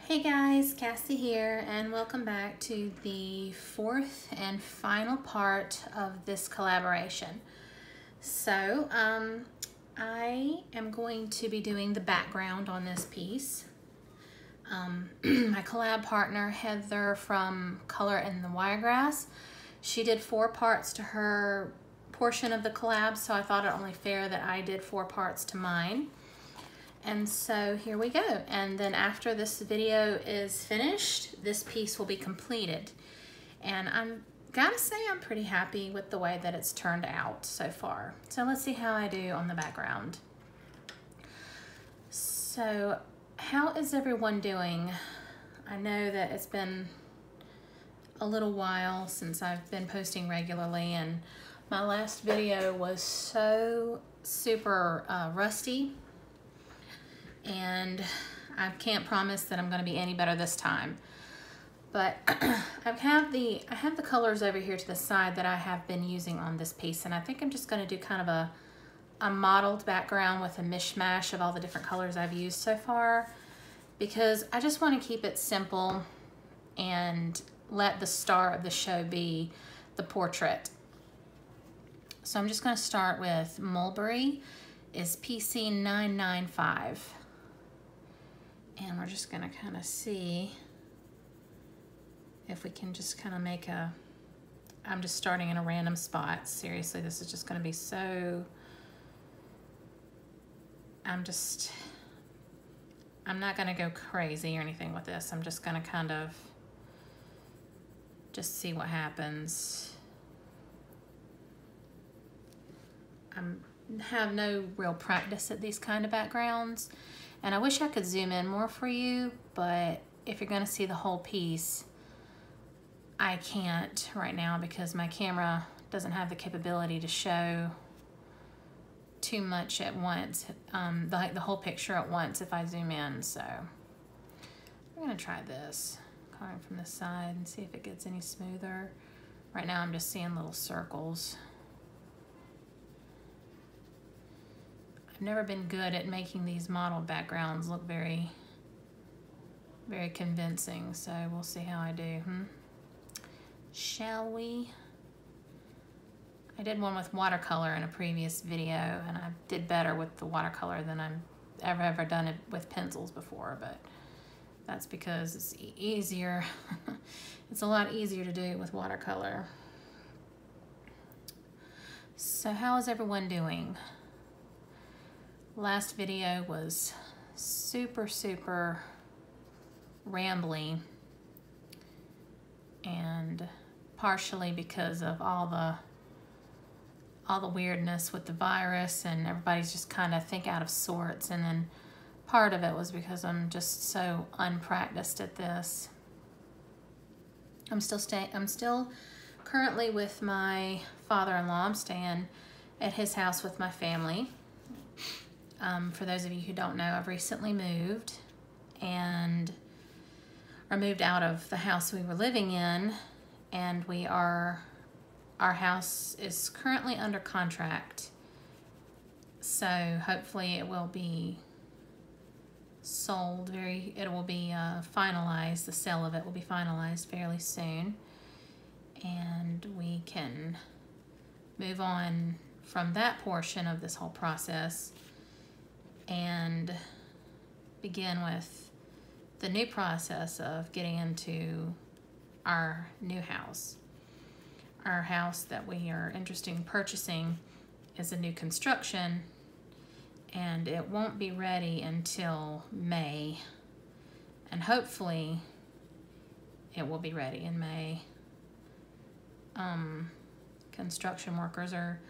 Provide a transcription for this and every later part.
Hey guys, Cassie here, and welcome back to the fourth and final part of this collaboration. So, I am going to be doing the background on this piece. My collab partner, Heather from Color in the Wiregrass, she did 4 parts to her portion of the collab, so I thought it only fair that I did 4 parts to mine. And so here we go. And then after this video is finished, this piece will be completed. And I'm gotta say I'm pretty happy with the way that it's turned out so far. So let's see how I do on the background. So how is everyone doing? I know that it's been a little while since I've been posting regularly, and my last video was so super rusty. And I can't promise that I'm going to be any better this time. But I have the colors over here to the side that I have been using on this piece, and I think I'm just going to do kind of a mottled background with a mishmash of all the different colors I've used so far, because I just want to keep it simple and let the star of the show be the portrait. So I'm just going to start with Mulberry is PC 995. And we're just gonna kind of see if we can just kind of make I'm just starting in a random spot. Seriously, this is just gonna be so, I'm not gonna go crazy or anything with this. I'm just gonna kind of just see what happens. I have no real practice at these kind of backgrounds. And I wish I could zoom in more for you, but if you're gonna see the whole piece, I can't right now because my camera doesn't have the capability to show too much at once, the whole picture at once if I zoom in. So I'm gonna try this, coming from the side and see if it gets any smoother. Right now I'm just seeing little circles. I've never been good at making these modeled backgrounds look very, very convincing, so we'll see how I do. Shall we? I did one with watercolor in a previous video, and I did better with the watercolor than I've ever done it with pencils before, but that's because it's easier. It's a lot easier to do with watercolor. So how is everyone doing? Last video was super rambly, and partially because of all the weirdness with the virus, and everybody's just kind of out of sorts, and then part of it was because I'm just so unpracticed at this. I'm still currently with my father-in-law. I'm staying at his house with my family. For those of you who don't know, I've recently moved moved out of the house we were living in, and our house is currently under contract. So hopefully it will be sold it will be finalized, the sale of it will be finalized fairly soon, and we can move on from that portion of this whole process and begin with the new process of getting into our new house. Our house that we are interested in purchasing is a new construction, and it won't be ready until May, and hopefully it will be ready in May. Construction workers are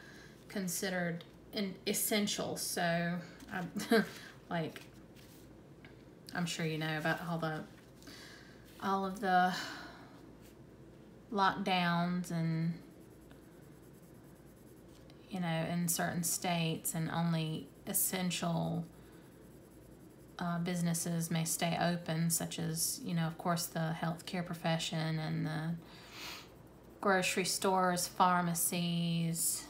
considered essential, so I'm sure you know about all of the lockdowns, and in certain states, and only essential businesses may stay open, such as of course the healthcare profession and the grocery stores, pharmacies,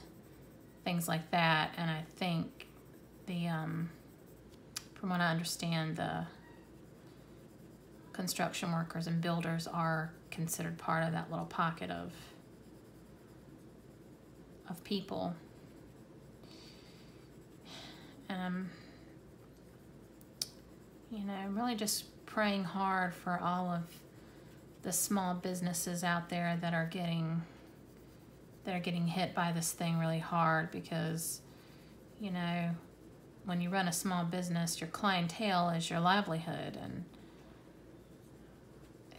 things like that. And I think from what I understand, construction workers and builders are considered part of that little pocket of people. And you know, I'm really just praying hard for all of the small businesses out there that are getting hit by this thing really hard, because, you know, when you run a small business, your clientele is your livelihood, and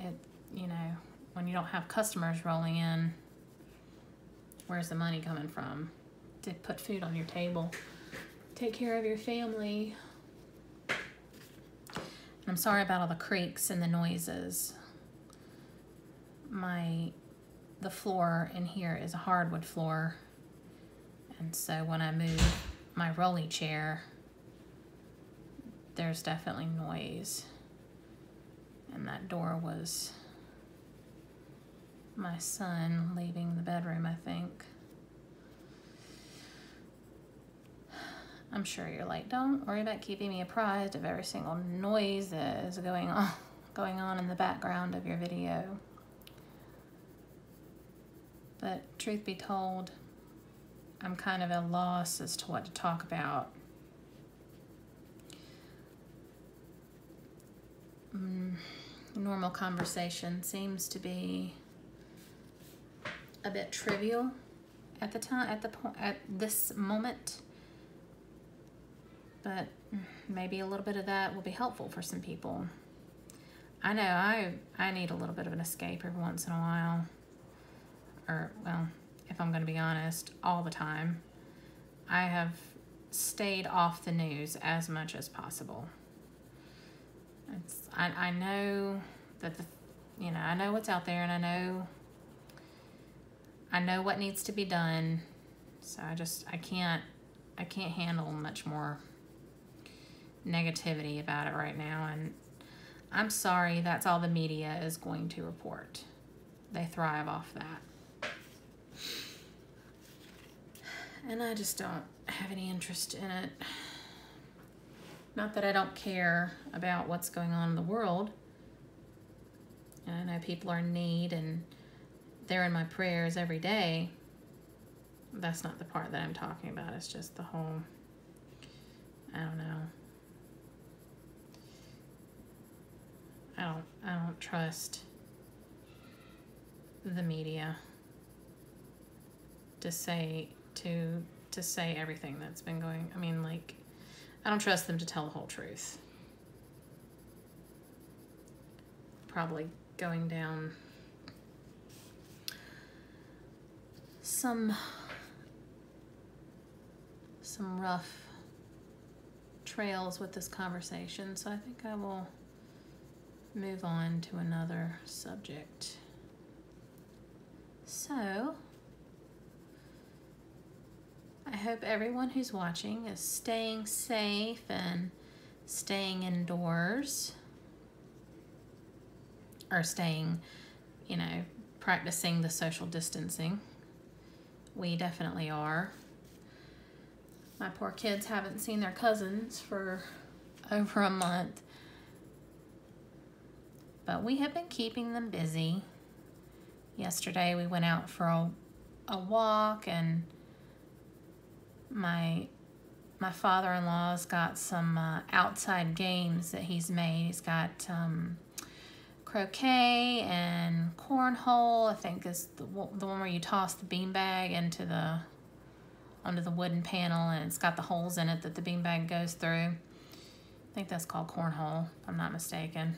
it, you know, when you don't have customers rolling in, where's the money coming from to put food on your table, take care of your family? And I'm sorry about all the creaks and the noises. The floor in here is a hardwood floor, and so when I move my rolly chair, there's definitely noise. And that door was my son leaving the bedroom, I think. I'm sure you're like, don't worry about keeping me apprised of every single noise that is going on in the background of your video. But truth be told, I'm kind of at a loss as to what to talk about. Normal conversation seems to be a bit trivial at this moment, but maybe a little bit of that will be helpful for some people. I know I need a little bit of an escape every once in a while, or, well, if I'm going to be honest, all the time. I have stayed off the news as much as possible. I know that I know what's out there, and I know what needs to be done. So I can't handle much more negativity about it right now, and I'm sorry, that's all the media is going to report. They thrive off that. And I just don't have any interest in it. Not that I don't care about what's going on in the world. I know people are in need, and they're in my prayers every day. That's not the part that I'm talking about. It's just the whole, I don't know. I don't trust the media to say everything that's been going. I mean, like, I don't trust them to tell the whole truth. Probably going down some rough trails with this conversation, so I think I will move on to another subject. So, I hope everyone who's watching is staying safe and staying indoors, or staying, practicing the social distancing. We definitely are. My poor kids haven't seen their cousins for over a month, but we have been keeping them busy. Yesterday we went out for a walk, and my father-in-law's got some outside games that he's made. He's got croquet and cornhole, I think is the one where you toss the beanbag onto the wooden panel, and it's got the holes in it that the beanbag goes through. I think that's called cornhole, if I'm not mistaken.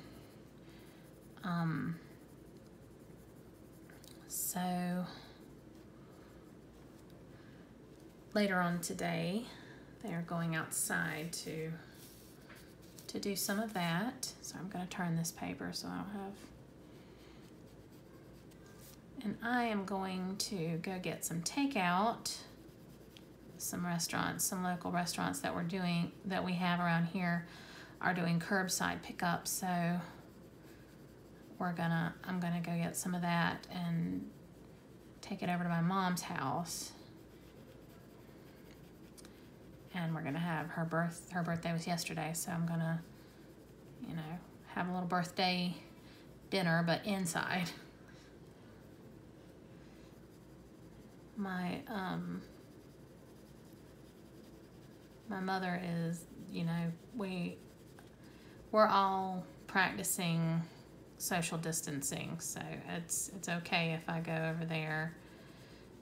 So later on today, they are going outside to do some of that. So I'm going to turn this paper so I don't have... And I am going to go get some takeout. Some local restaurants that we have around here are doing curbside pickup. So I'm gonna go get some of that and take it over to my mom's house. And we're gonna have her birthday was yesterday, so I'm gonna, have a little birthday dinner, but inside. My my mother is, you know, we're all practicing social distancing, so it's okay if I go over there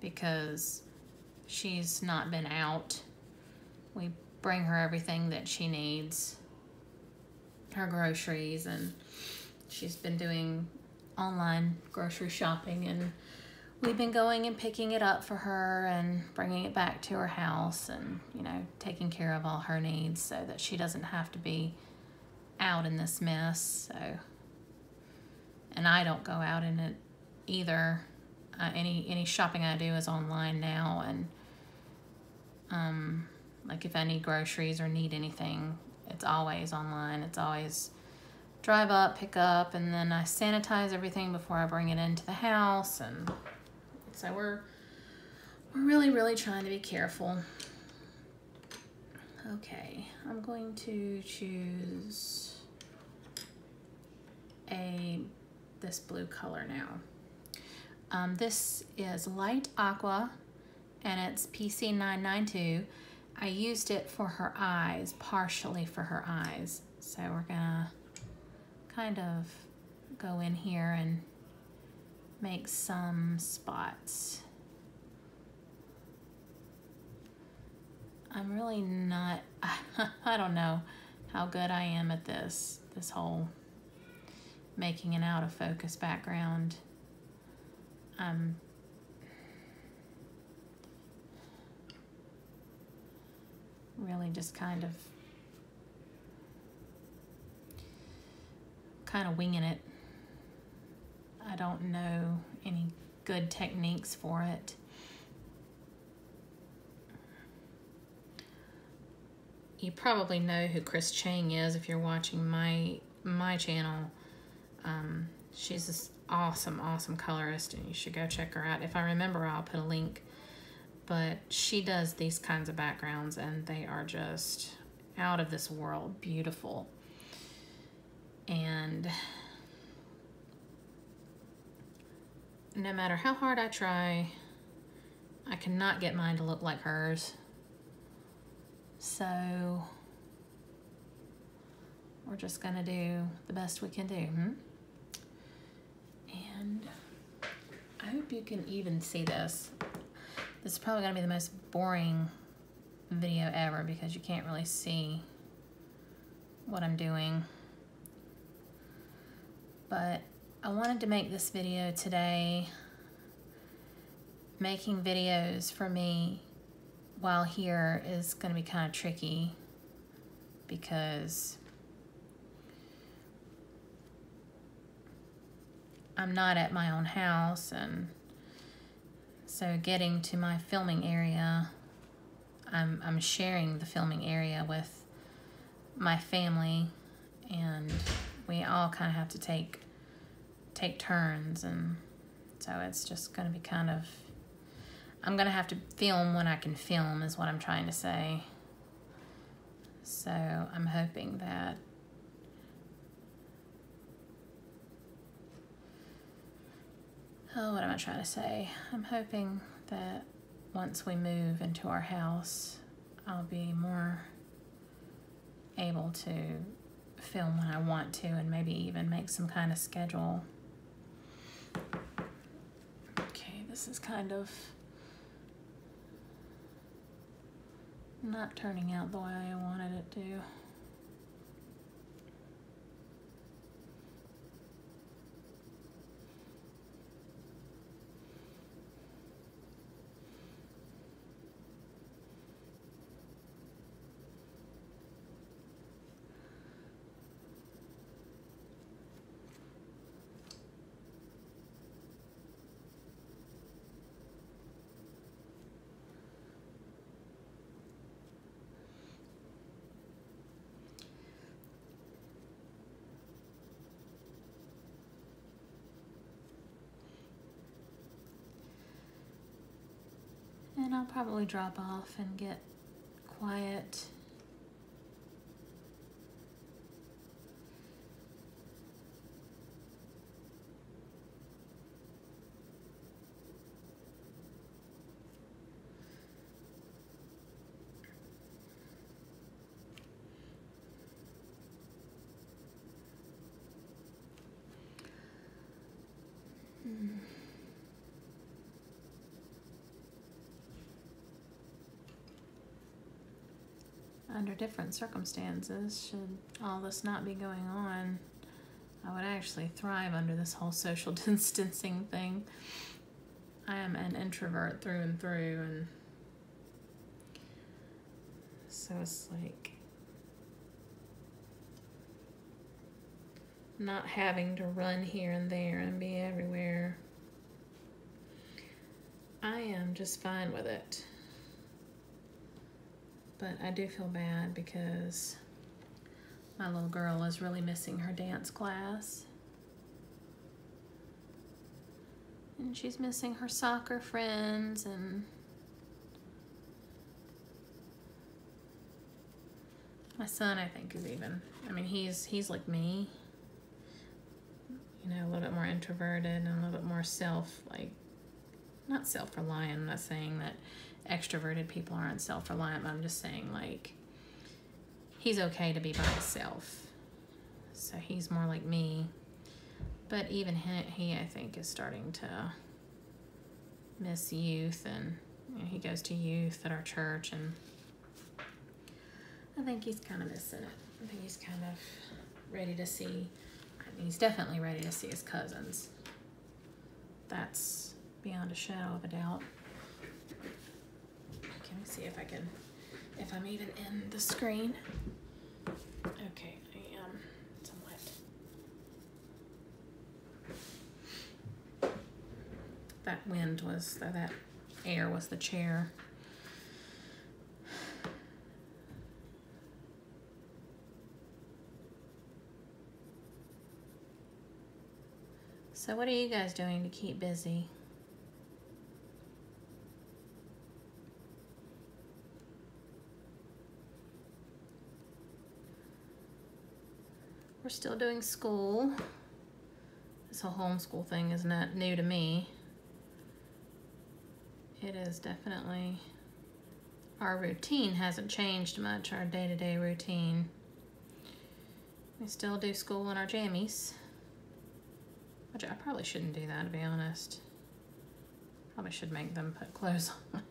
because she's not been out. We bring her everything that she needs, her groceries, and she's been doing online grocery shopping, and we've been going and picking it up for her and bringing it back to her house and, you know, taking care of all her needs so that she doesn't have to be out in this mess. So, and I don't go out in it either. Any shopping I do is online now, and like if I need groceries or need anything, it's always online. It's always drive up, pick up, and then I sanitize everything before I bring it into the house. And so we're really trying to be careful. Okay, I'm going to choose this blue color now. This is light aqua, and it's PC992. I used it for her eyes, partially for her eyes. So we're gonna kind of go in here and make some spots. I'm really not, I don't know how good I am at this whole making an out of focus background. I'm really just kind of winging it. I don't know any good techniques for it. You probably know who Chris Chang is if you're watching my channel. She's this awesome colorist, and you should go check her out. If I remember, I'll put a link. But she does these kinds of backgrounds, and they are just out of this world beautiful. And no matter how hard I try, I cannot get mine to look like hers. So we're just gonna do the best we can do. And I hope you can even see this. This is probably gonna be the most boring video ever because you can't really see what I'm doing. But I wanted to make this video today. Making videos for me while here is going to be kind of tricky because I'm not at my own house, and so getting to my filming area, I'm sharing the filming area with my family, and we all kind of have to take turns, and so it's just going to be kind of, I'm going to have to film when I can film is what I'm trying to say. So I'm hoping that what am I trying to say? I'm hoping that once we move into our house, I'll be more able to film when I want to, and maybe even make some kind of schedule. Okay, this is kind of not turning out the way I wanted it to. And I'll probably drop off and get quiet. Under different circumstances, should all this not be going on, I would actually thrive under this whole social distancing thing. I am an introvert through and through, and so it's like not having to run here and there and be everywhere. I am just fine with it. But I do feel bad because my little girl is really missing her dance class. And she's missing her soccer friends, and my son, I think, is even, I mean, he's like me, you know, a little bit more introverted and a little bit more not self-reliant. I'm not saying that extroverted people aren't self-reliant, but I'm just saying, like, he's okay to be by himself. So he's more like me. But even he I think, is starting to miss youth, and you know, he goes to youth at our church, and I think he's kind of missing it. I think he's kind of ready to see, I mean, he's definitely ready to see his cousins. That's beyond a shadow of a doubt. Let me see if I'm even in the screen. Okay, I am somewhat. That air was the chair. So what are you guys doing to keep busy? We're still doing school. This whole homeschool thing is not new to me. It is definitely, our routine hasn't changed much, our day-to-day routine. We still do school in our jammies, which I probably shouldn't do that, to be honest. Probably should make them put clothes on.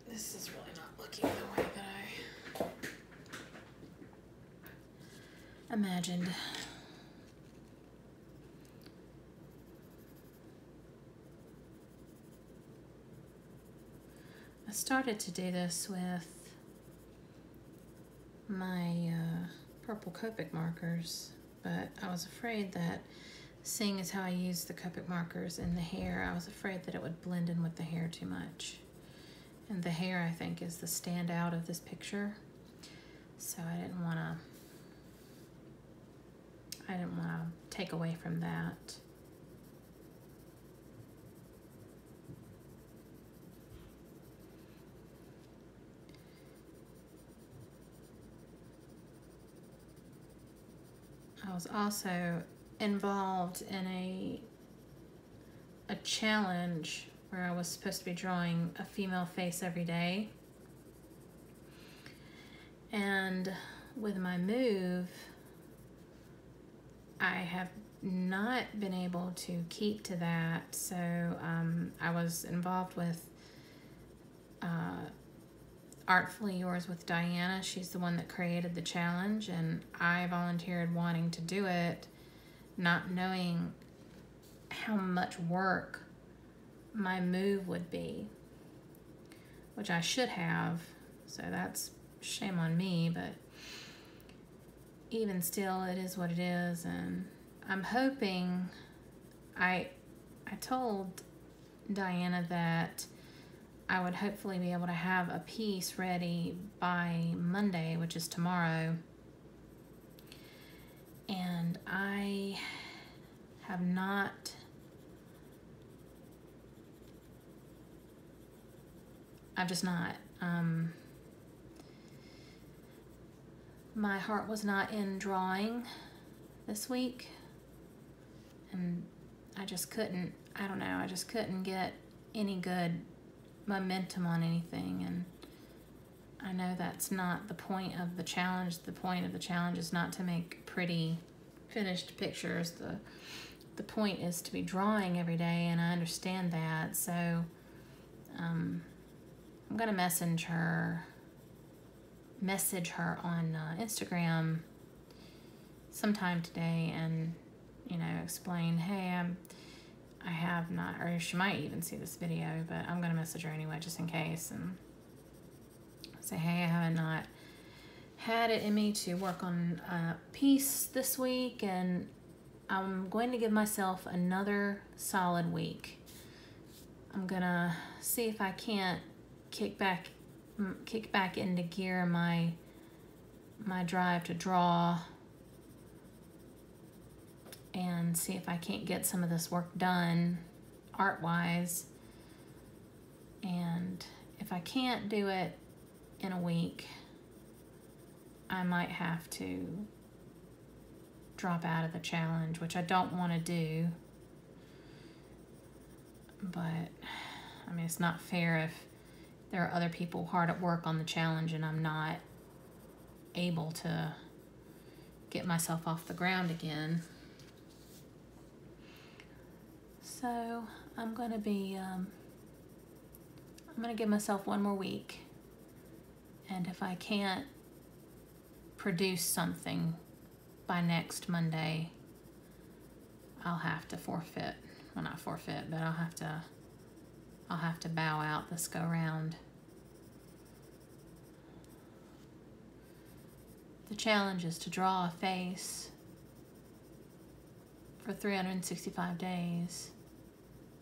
This is really not looking the way that I imagined. I started to do this with my purple Copic markers, but I was afraid that, seeing as how I use the Copic markers in the hair, I was afraid that it would blend in with the hair too much. And the hair, I think, is the standout of this picture. So I didn't want to take away from that. I was also involved in a challenge where I was supposed to be drawing a female face every day. And with my move, I have not been able to keep to that. So I was involved with Artfully Yours with Diana. She's the one that created the challenge, and I volunteered wanting to do it, not knowing how much work my move would be, which I should have, so that's shame on me, but even still, it is what it is. And I'm hoping, I told Diana that I would hopefully be able to have a piece ready by Monday, which is tomorrow. And I have not I've just not. My heart was not in drawing this week, and I just couldn't, I don't know, I just couldn't get any good momentum on anything. And I know that's not the point of the challenge. The point of the challenge is not to make pretty finished pictures. The point is to be drawing every day, and I understand that. So I'm gonna message her on Instagram sometime today, and explain, hey, I have not, or she might even see this video, but I'm gonna message her anyway just in case, and say, hey, I have not had it in me to work on a piece this week, and I'm going to give myself another solid week. I'm gonna see if I can't kick back into gear my drive to draw, and see if I can't get some of this work done art-wise. And if I can't do it in a week, I might have to drop out of the challenge, which I don't want to do. But I mean, it's not fair if there are other people hard at work on the challenge and I'm not able to get myself off the ground again. So I'm gonna give myself one more week, and if I can't produce something by next Monday, I'll have to forfeit. Well, not forfeit, but I'll have to bow out this go round. The challenge is to draw a face for 365 days,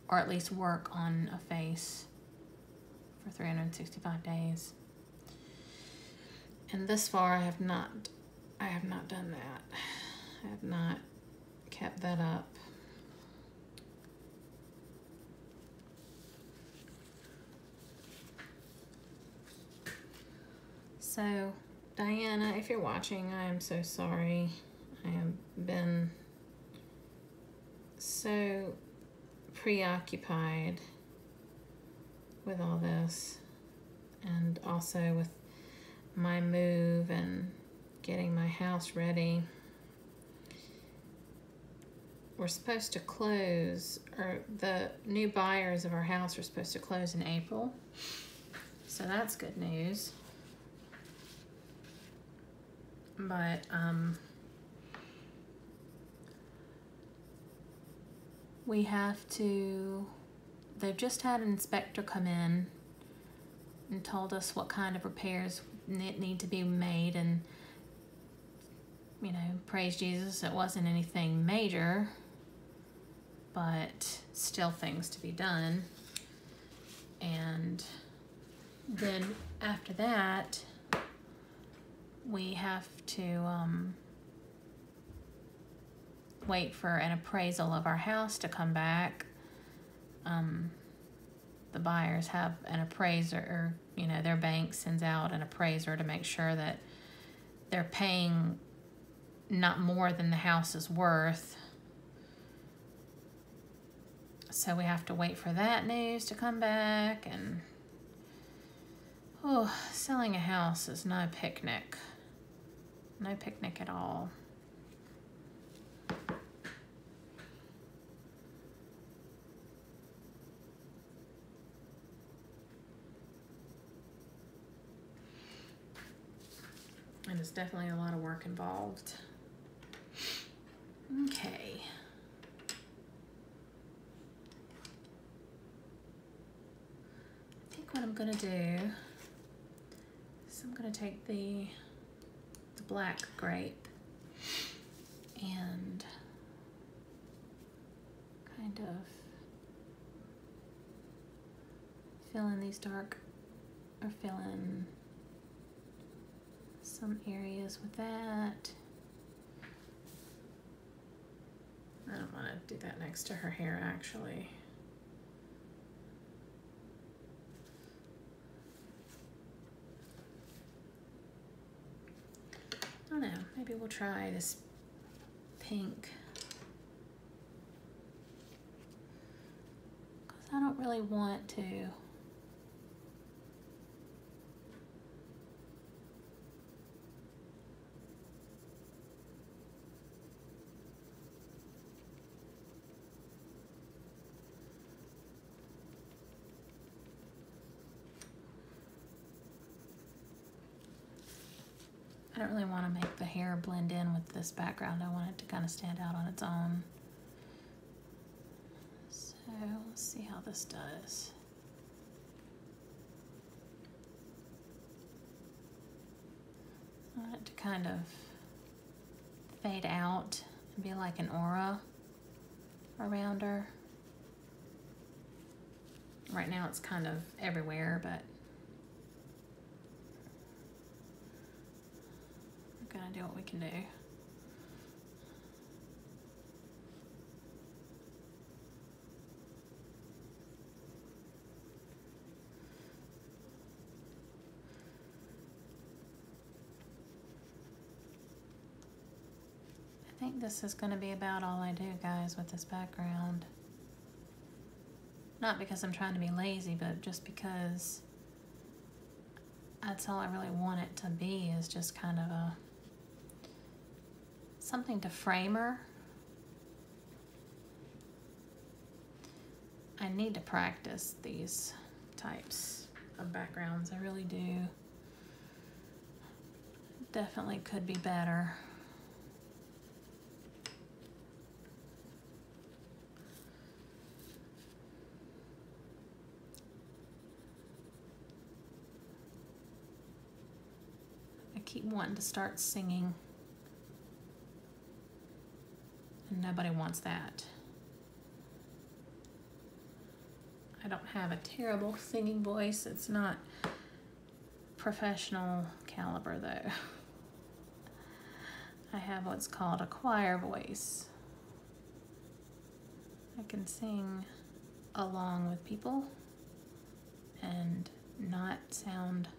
or at least work on a face for 365 days. And this far I have not done that. I have not kept that up. So, Diana, if you're watching, I am so sorry. I have been so preoccupied with all this, and also with my move and getting my house ready. We're supposed to close, or the new buyers of our house are supposed to close in April, so that's good news. But we have to, they've just had an inspector come in and told us what kind of repairs need to be made, and praise Jesus, it wasn't anything major, but still things to be done. And then after that, we have to wait for an appraisal of our house to come back. The buyers have an appraiser, or their bank sends out an appraiser to make sure that they're paying not more than the house is worth. So we have to wait for that news to come back. And selling a house is no picnic. No picnic at all. And it's definitely a lot of work involved. Okay. I think what I'm gonna do is I'm gonna take the black grape and kind of fill in these dark, or fill in some areas with that. I don't want to do that next to her hair, actually. I don't know, maybe we'll try this pink. Because I don't really want to. I don't really want to make the hair blend in with this background. I want it to kind of stand out on its own. So let's see how this does. I want it to kind of fade out and be like an aura around her. Right now it's kind of everywhere, but we're gonna do what we can do. I think this is going to be about all I do, guys, with this background. Not because I'm trying to be lazy, but just because that's all I really want it to be, is just kind of a something to frame her. I need to practice these types of backgrounds. I really do. Definitely could be better. Keep wanting to start singing, and nobody wants that. I don't have a terrible singing voice. It's not professional caliber though. I have what's called a choir voice. I can sing along with people and not sound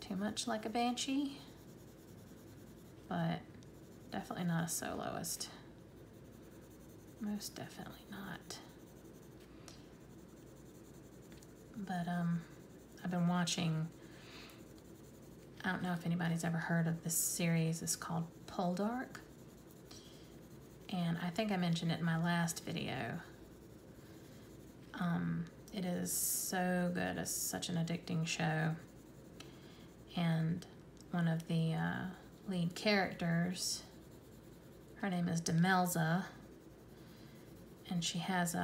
too much like a banshee, but definitely not a soloist. Most definitely not. But I've been watching, I don't know if anybody's ever heard of this series. It's called Poldark, and I think I mentioned it in my last video. It is so good. It's such an addicting show. And one of the lead characters, her name is Demelza, and she has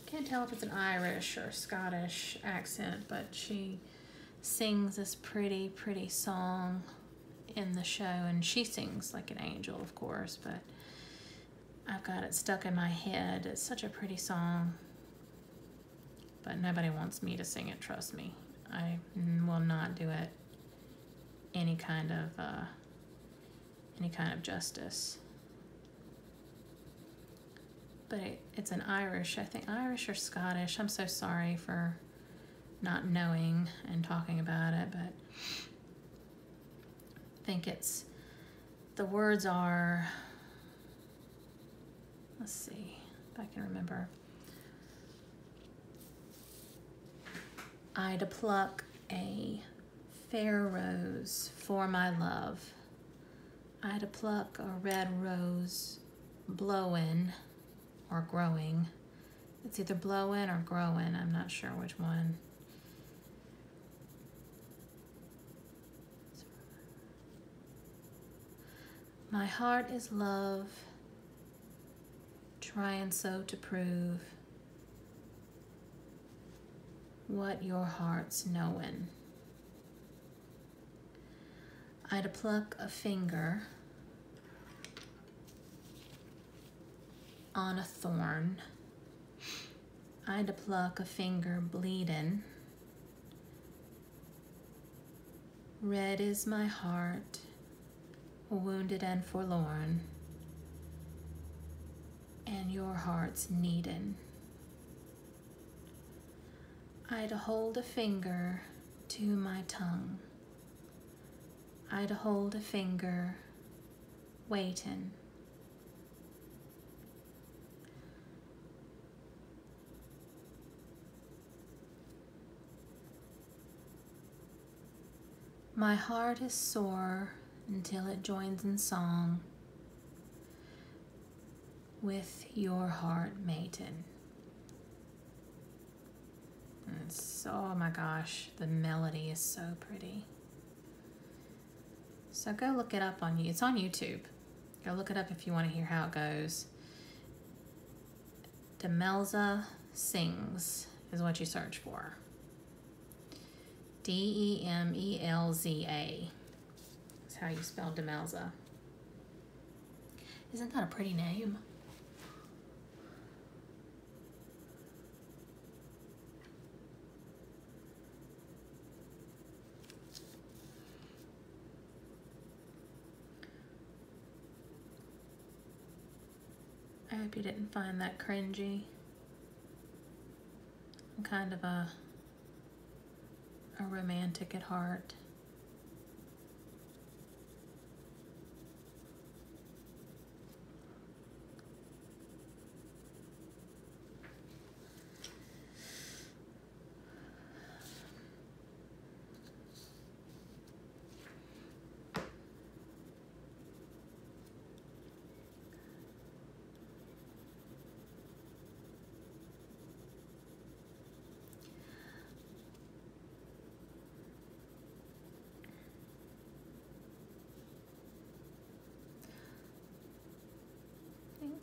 can't tell if it's an Irish or Scottish accent, but she sings this pretty, pretty song in the show, and she sings like an angel, of course, but I've got it stuck in my head. It's such a pretty song, but nobody wants me to sing it, trust me. I will not do it any kind of justice. But it's an Irish, I think Irish or Scottish. I'm so sorry for not knowing and talking about it, but I think it's, the words are, let's see if I can remember. I'd pluck a fair rose for my love. I'd pluck a red rose blowing or growing. It's either blowing or growing. I'm not sure which one. My heart is love, trying so to prove what your heart's knowing. I'd pluck a finger on a thorn I'd pluck a finger bleeding. Red is my heart, wounded and forlorn, and your heart's needin'. I'd hold a finger to my tongue. I'd hold a finger waitin'. My heart is sore until it joins in song with your heart matin'. Oh my gosh, the melody is so pretty. So go look it up on you. It's on YouTube. Go look it up if you want to hear how it goes. Demelza Sings is what you search for. Demelza. That's how you spell Demelza. Isn't that a pretty name? I hope you didn't find that cringy. I'm kind of a romantic at heart.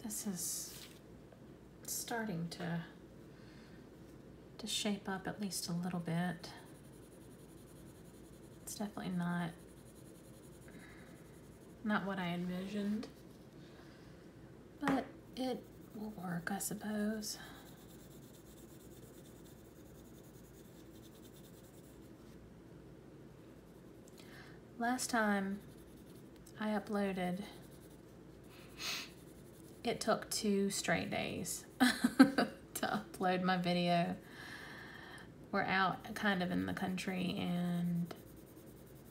This is starting to shape up at least a little bit. It's definitely not what I envisioned, but it will work, I suppose. Last time I uploaded, it took 2 straight days to upload my video. We're out kind of in the country and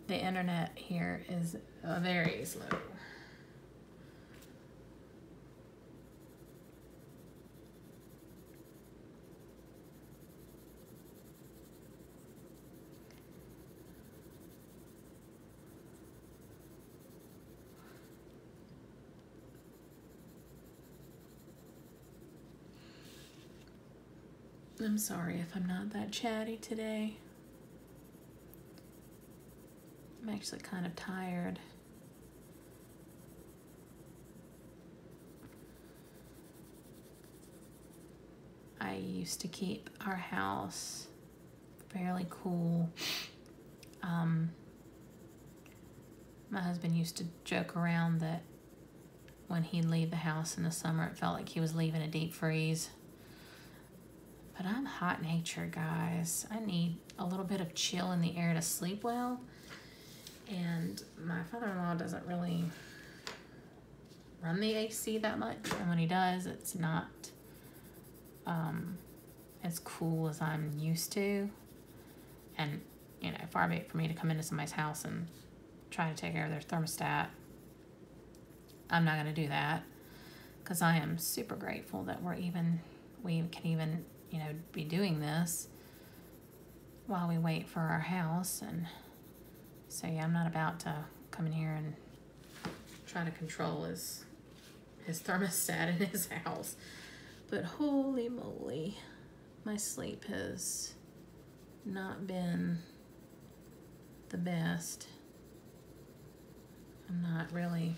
the internet here is very slow. I'm sorry if I'm not that chatty today. I'm actually kind of tired. I used to keep our house fairly cool. My husband used to joke around that when he'd leave the house in the summer, it felt like he was leaving a deep freeze. But I'm hot-natured, guys. I need a little bit of chill in the air to sleep well. And my father-in-law doesn't really run the AC that much. And when he does, it's not as cool as I'm used to. And, you know, far be it for me to come into somebody's house and try to take care of their thermostat. I'm not going to do that. Because I am super grateful that we can even, you know, be doing this while we wait for our house. And so yeah, I'm not about to come in here and try to control his thermostat in his house. But holy moly, my sleep has not been the best. I'm not really,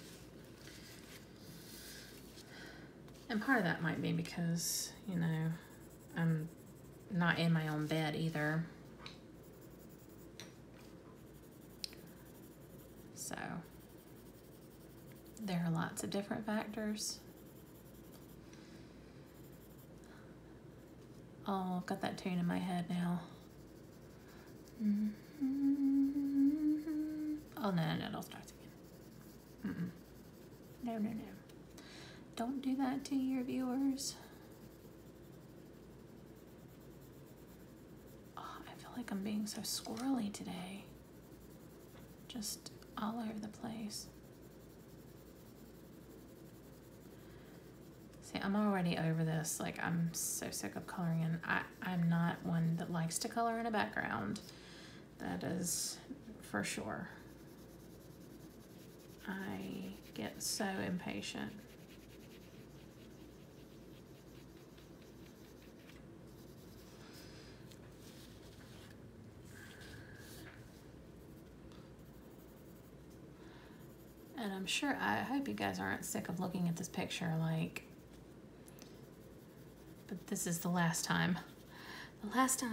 and part of that might be because, you know, I'm not in my own bed either. So there are lots of different factors. Oh, I've got that tune in my head now. Oh, no, don't start again. No. Don't do that to your viewers. Oh, I feel like I'm being so squirrely today. Just all over the place. See, I'm already over this. Like, I'm so sick of coloring in. I'm not one that likes to color in a background. That is for sure. I get so impatient. And I'm sure, I hope you guys aren't sick of looking at this picture like, but this is the last time. Last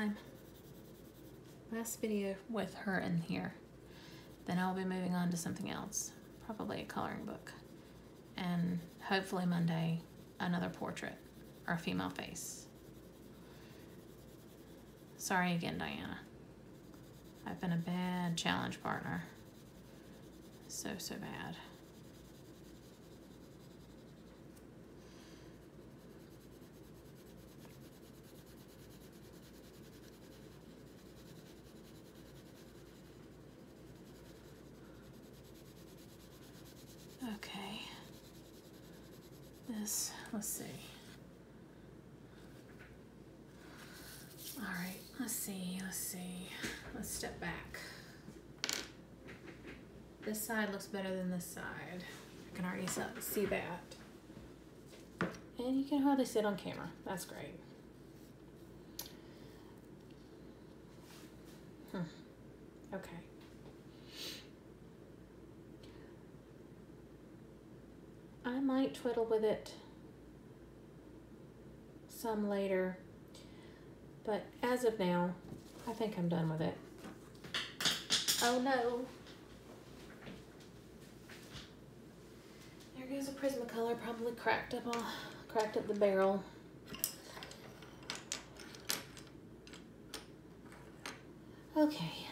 video with her in here. Then I'll be moving on to something else, probably a coloring book. And hopefully Monday, another portrait or a female face. Sorry again, Diana. I've been a bad challenge partner. So bad. Okay. This, let's see. All right, let's see. Let's step back. This side looks better than this side. I can already see that. And you can hardly see it on camera. That's great. Okay. I might twiddle with it some later, but as of now, I think I'm done with it. Oh no. There goes a Prismacolor, probably cracked up the barrel. Okay,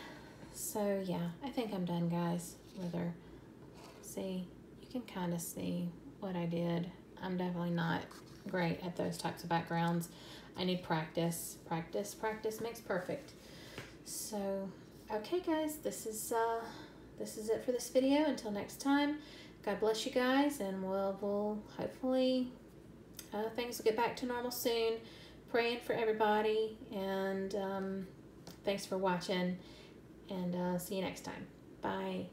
so yeah, I think I'm done, guys, with her. See, you can kind of see what I did. I'm definitely not great at those types of backgrounds. I need practice. Practice makes perfect. So, okay, guys, this is it for this video. Until next time, God bless you guys, and we'll hopefully things will get back to normal soon. Praying for everybody, and thanks for watching, and see you next time. Bye.